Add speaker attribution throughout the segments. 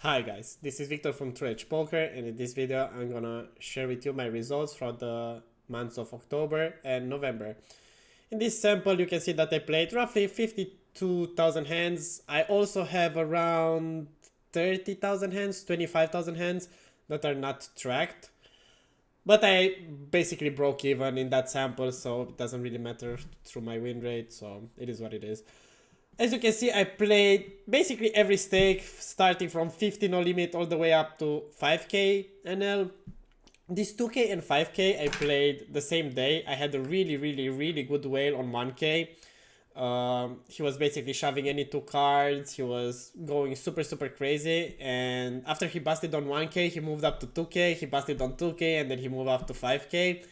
Speaker 1: Hi guys, this is Victor from True Edge Poker, and in this video I'm gonna share with you my results for the months of October and November. In this sample you can see that I played roughly 52,000 hands. I also have around 30,000 hands, 25,000 hands that are not tracked. But I basically broke even in that sample, so it doesn't really matter through my win rate, so it is what it is. As you can see, I played basically every stake, starting from 50 no limit all the way up to 5k NL. These 2k and 5k I played the same day. I had a really good whale on 1k. He was basically shoving any two cards. He was going super crazy, and after he busted on 1k, he moved up to 2k. He busted on 2k, and then he moved up to 5k.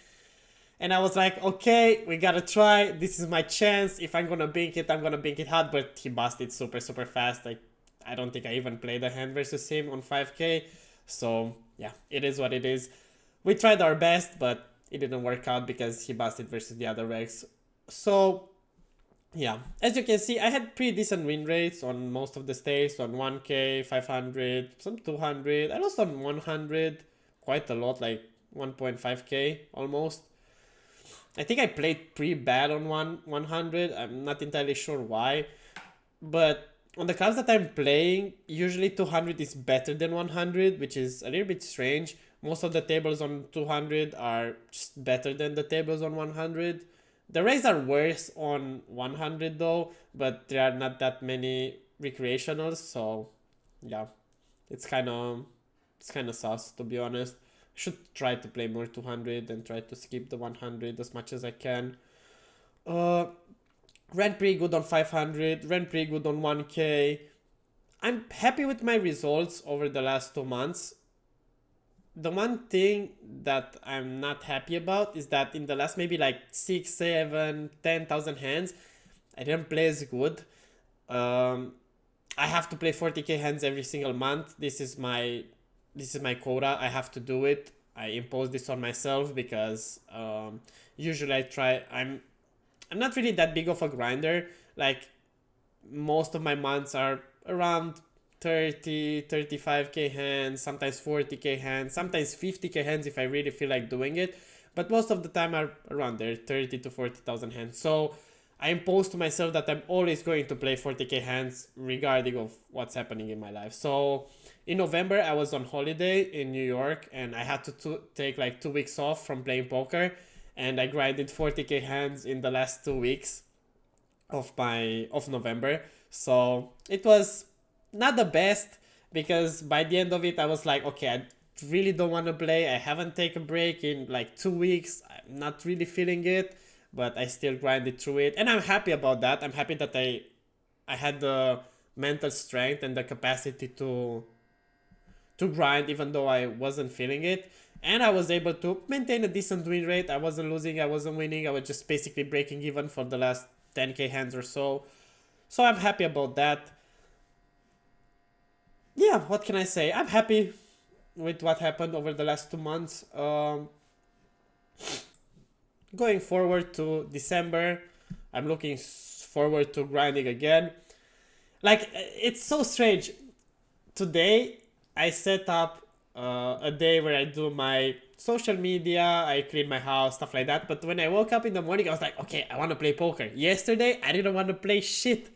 Speaker 1: And I was like, okay, we gotta try. This is my chance. If I'm gonna bink it, I'm gonna bink it hard. But he busted super fast. Like, I don't think I even played a hand versus him on 5k. So yeah, it is what it is. We tried our best, but it didn't work out because he busted versus the other Rex. So yeah, as you can see, I had pretty decent win rates on most of the stakes, on 1k, 500, some 200. I lost on 100 quite a lot, like 1.5k almost. I think I played pretty bad on 100. I'm not entirely sure why. But on the cards that I'm playing, usually 200 is better than 100, which is a little bit strange. Most of the tables on 200 are just better than the tables on 100. The rays are worse on 100 though, but there are not that many recreationals, so yeah, it's kind of sus, to be honest. Should try to play more 200 and try to skip the 100 as much as I can. Ran pretty good on 500, ran pretty good on 1k. I'm happy with my results over the last 2 months. The one thing that I'm not happy about is that in the last maybe like 6, 7, 10,000 hands, I didn't play as good. I have to play 40k hands every single month. This is my quota. I have to do it. I impose this on myself because usually I'm not really that big of a grinder. Like, most of my months are around 30, 35k hands, sometimes 40k hands, sometimes 50k hands if I really feel like doing it. But most of the time are around there, 30 to 40,000 hands. So I impose to myself that I'm always going to play 40k hands regarding of what's happening in my life. So in November, I was on holiday in New York and I had to take like 2 weeks off from playing poker, and I grinded 40k hands in the last 2 weeks of November. So it was not the best, because by the end of it I was like, okay, I really don't want to play. I haven't taken a break in like 2 weeks. I'm not really feeling it, but I still grinded through it, and I'm happy about that. I'm happy that I had the mental strength and the capacity to grind even though I wasn't feeling it. And I was able to maintain a decent win rate. I wasn't losing, I wasn't winning. I was just basically breaking even for the last 10k hands or so. So I'm happy about that. Yeah, what can I say? I'm happy with what happened over the last 2 months. Going forward to December, I'm looking forward to grinding again. Like, it's so strange. Today I set up a day where I do my social media, I clean my house, stuff like that. But when I woke up in the morning, I was like, okay, I want to play poker. Yesterday, I didn't want to play shit,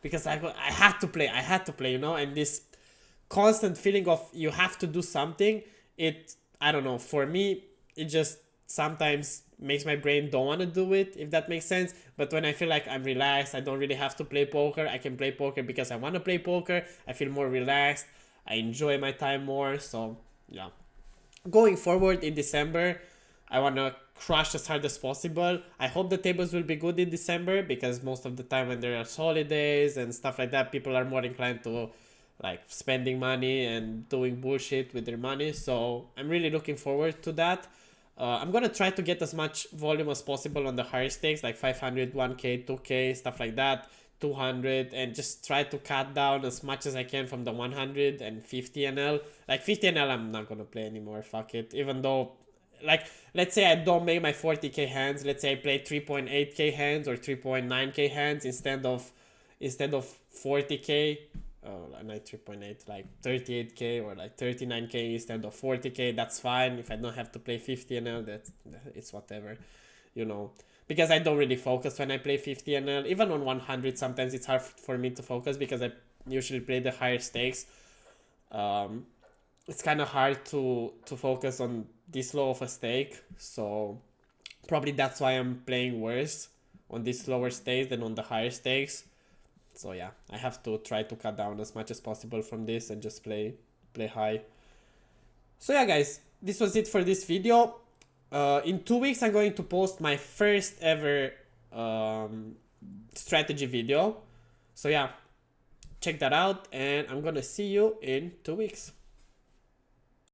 Speaker 1: because I had to play, and this constant feeling of you have to do something, I don't know, for me, it just sometimes makes my brain don't want to do it, if that makes sense. But when I feel like I'm relaxed, I don't really have to play poker. I can play poker because I want to play poker. I feel more relaxed. I enjoy my time more. So yeah, going forward in December, I want to crush as hard as possible. I hope the tables will be good in December, because most of the time when there are holidays and stuff like that, people are more inclined to like spending money and doing bullshit with their money. So I'm really looking forward to that. I'm gonna try to get as much volume as possible on the higher stakes, like 500, 1k, 2k, stuff like that, 200, and just try to cut down as much as I can from the 150 NL. Like 50 NL, I'm not gonna play anymore. Fuck it. Even though, like, let's say I don't make my 40k hands. Let's say I play 3.8k hands or 3.9k hands instead of 40k. Night 3.8, like 38k or like 39k instead of 40k. That's fine. If I don't have to play 50 NL, it's whatever, you know. Because I don't really focus when I play 50 NL. Even on 100, sometimes it's hard for me to focus because I usually play the higher stakes. It's kind of hard to focus on this low of a stake, so probably that's why I'm playing worse on these lower stakes than on the higher stakes. So yeah, I have to try to cut down as much as possible from this and just play high. So yeah, guys, this was it for this video. In 2 weeks, I'm going to post my first ever strategy video. So yeah, check that out, and I'm gonna see you in 2 weeks.